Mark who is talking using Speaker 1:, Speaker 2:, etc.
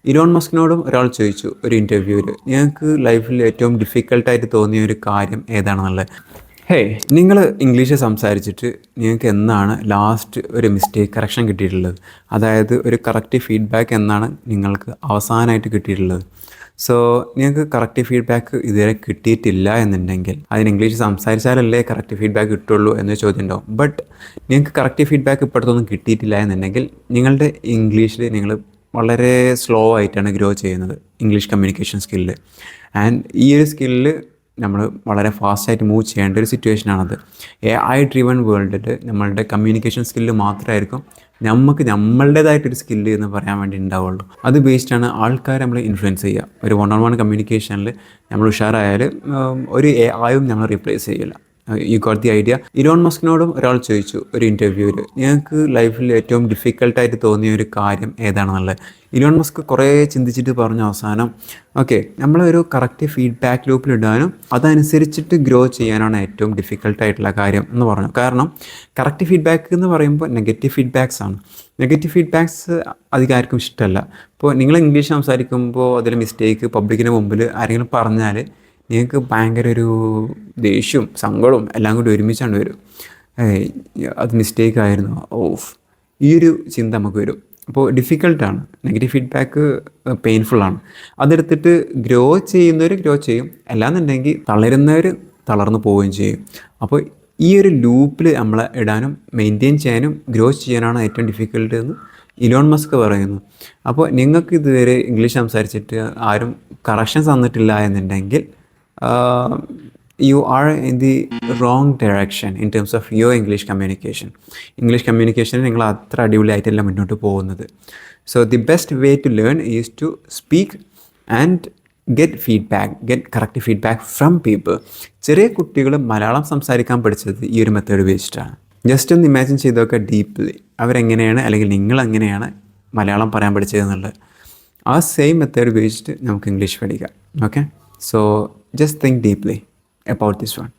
Speaker 1: Elon മസ്കിനോടും ഒരാൾ ചോദിച്ചു ഒരു ഇൻ്റർവ്യൂവിൽ, നിങ്ങൾക്ക് ലൈഫിൽ ഏറ്റവും ഡിഫിക്കൽട്ടായിട്ട് തോന്നിയ ഒരു കാര്യം ഏതാണെന്നുള്ളത്. ഹേ, നിങ്ങൾ ഇംഗ്ലീഷ് സംസാരിച്ചിട്ട് നിങ്ങൾക്ക് എന്നാണ് ലാസ്റ്റ് ഒരു മിസ്റ്റേക്ക് കറക്ഷൻ കിട്ടിയിട്ടുള്ളത്? അതായത് ഒരു കറക്റ്റ് ഫീഡ്ബാക്ക് എന്നാണ് നിങ്ങൾക്ക് അവസാനമായിട്ട് കിട്ടിയിട്ടുള്ളത്? സോ നിങ്ങൾക്ക് കറക്റ്റ് ഫീഡ്ബാക്ക് ഇതുവരെ കിട്ടിയിട്ടില്ല എന്നുണ്ടെങ്കിൽ, അതിന് ഇംഗ്ലീഷ് സംസാരിച്ചാലല്ലേ കറക്റ്റ് ഫീഡ്ബാക്ക് കിട്ടുള്ളൂ എന്ന ചോദ്യം ഉണ്ടാവും. ബട്ട് നിങ്ങൾക്ക് കറക്റ്റ് ഫീഡ്ബാക്ക് ഇപ്പോഴത്തൊന്നും കിട്ടിയിട്ടില്ല എന്നുണ്ടെങ്കിൽ, നിങ്ങളുടെ ഇംഗ്ലീഷിൽ നിങ്ങൾ വളരെ സ്ലോ ആയിട്ടാണ് ഗ്രോ ചെയ്യുന്നത് ഇംഗ്ലീഷ് കമ്മ്യൂണിക്കേഷൻ സ്കില്ല്. ആൻഡ് ഈ ഒരു സ്കില്ല് നമ്മൾ വളരെ ഫാസ്റ്റായിട്ട് മൂവ് ചെയ്യേണ്ട ഒരു സിറ്റുവേഷനാണത്. AI ഡ്രിവൺ വേൾഡിൽ നമ്മളുടെ കമ്മ്യൂണിക്കേഷൻ സ്കില്ല് മാത്രമായിരിക്കും നമുക്ക് നമ്മളുടേതായിട്ടൊരു സ്കില്ല് എന്ന് പറയാൻ വേണ്ടി ഉണ്ടാവുള്ളൂ. അത് ബേസ്ഡാണ് ആൾക്കാർ നമ്മൾ ഇൻഫ്ലുവൻസ് ചെയ്യുക. ഒരു 1-on-1 കമ്മ്യൂണിക്കേഷനിൽ നമ്മൾ ഉഷാറായാൽ ഒരു AIയും നമ്മൾ റീപ്ലേസ് ചെയ്യില്ല. You got the idea. Elon മസ്കിനോടും ഒരാൾ ചോദിച്ചു ഒരു ഇൻ്റർവ്യൂവിൽ, നിങ്ങൾക്ക് ലൈഫിൽ ഏറ്റവും ഡിഫിക്കൽട്ടായിട്ട് തോന്നിയ ഒരു കാര്യം ഏതാണെന്നുള്ളത്. ഇലോൺ മസ്ക് കുറേ ചിന്തിച്ചിട്ട് പറഞ്ഞു അവസാനം, ഓക്കെ, നമ്മളൊരു കറക്റ്റ് ഫീഡ്ബാക്ക് ലൂപ്പിലിടാനും അതനുസരിച്ചിട്ട് ഗ്രോ ചെയ്യാനാണ് ഏറ്റവും ഡിഫിക്കൽട്ടായിട്ടുള്ള കാര്യം എന്ന് പറഞ്ഞു. കാരണം കറക്റ്റ് ഫീഡ്ബാക്ക് എന്ന് പറയുമ്പോൾ നെഗറ്റീവ് ഫീഡ്ബാക്സ് ആണ്. നെഗറ്റീവ് ഫീഡ്ബാക്സ് അധികം ആർക്കും ഇഷ്ടമല്ല. ഇപ്പോൾ നിങ്ങൾ ഇംഗ്ലീഷ് സംസാരിക്കുമ്പോൾ അതിൽ മിസ്റ്റേക്ക് പബ്ലിക്കിന് മുമ്പിൽ ആരെങ്കിലും പറഞ്ഞാൽ നിങ്ങൾക്ക് ഭയങ്കര ഒരു ദേഷ്യവും സങ്കടവും എല്ലാം കൂടി ഒരുമിച്ചാണ് വരും. അത് മിസ്റ്റേക്ക് ആയിരുന്നു, ഓഫ്, ഈ ഒരു ചിന്ത നമുക്ക് വരും. അപ്പോൾ ഡിഫിക്കൽട്ടാണ്. Negative feedback പെയിൻഫുള്ളാണ്. അതെടുത്തിട്ട് ഗ്രോ ചെയ്യുന്നവർ ഗ്രോ ചെയ്യും, അല്ലാന്നുണ്ടെങ്കിൽ തളരുന്നവർ തളർന്നു പോവുകയും ചെയ്യും. അപ്പോൾ ഈ ഒരു ലൂപ്പിൽ നമ്മളെ ഇടാനും മെയിൻറ്റെയിൻ ചെയ്യാനും ഗ്രോ ചെയ്യാനാണ് ഏറ്റവും ഡിഫിക്കൽട്ട് എന്ന് ഇലോൺ മസ്ക് പറയുന്നു. അപ്പോൾ നിങ്ങൾക്ക് ഇതുവരെ ഇംഗ്ലീഷ് സംസാരിച്ചിട്ട് ആരും കറക്ഷൻസ് തന്നിട്ടില്ല എന്നുണ്ടെങ്കിൽ, you are in the wrong direction in terms of your English communication. English communication നിങ്ങൾ അത്ര അടിപൊളിയായിട്ടല്ല മുന്നോട്ട് പോകുന്നത്. So the best way to learn is to speak and get correct feedback from people. ചെറിയ കുട്ടികൾ മലയാളം സംസാരിക്കാൻ പഠിച്ചത് ഈ ഒരു മെത്തേഡ് ഉപയോഗിച്ചിട്ടാണ്. ജസ്റ്റ് ഒന്ന് ഇമാജിൻ ചെയ്തൊക്കെ ഡീപ്ലി അവരെങ്ങനെയാണ് അല്ലെങ്കിൽ നിങ്ങൾ എങ്ങനെയാണ് മലയാളം പറയാൻ പഠിച്ചതെന്നുള്ളത്. ആ സെയിം മെത്തേഡ് ഉപയോഗിച്ചിട്ട് നമുക്ക് ഇംഗ്ലീഷ് പഠിക്കാം. Okay, so just think deeply about this one.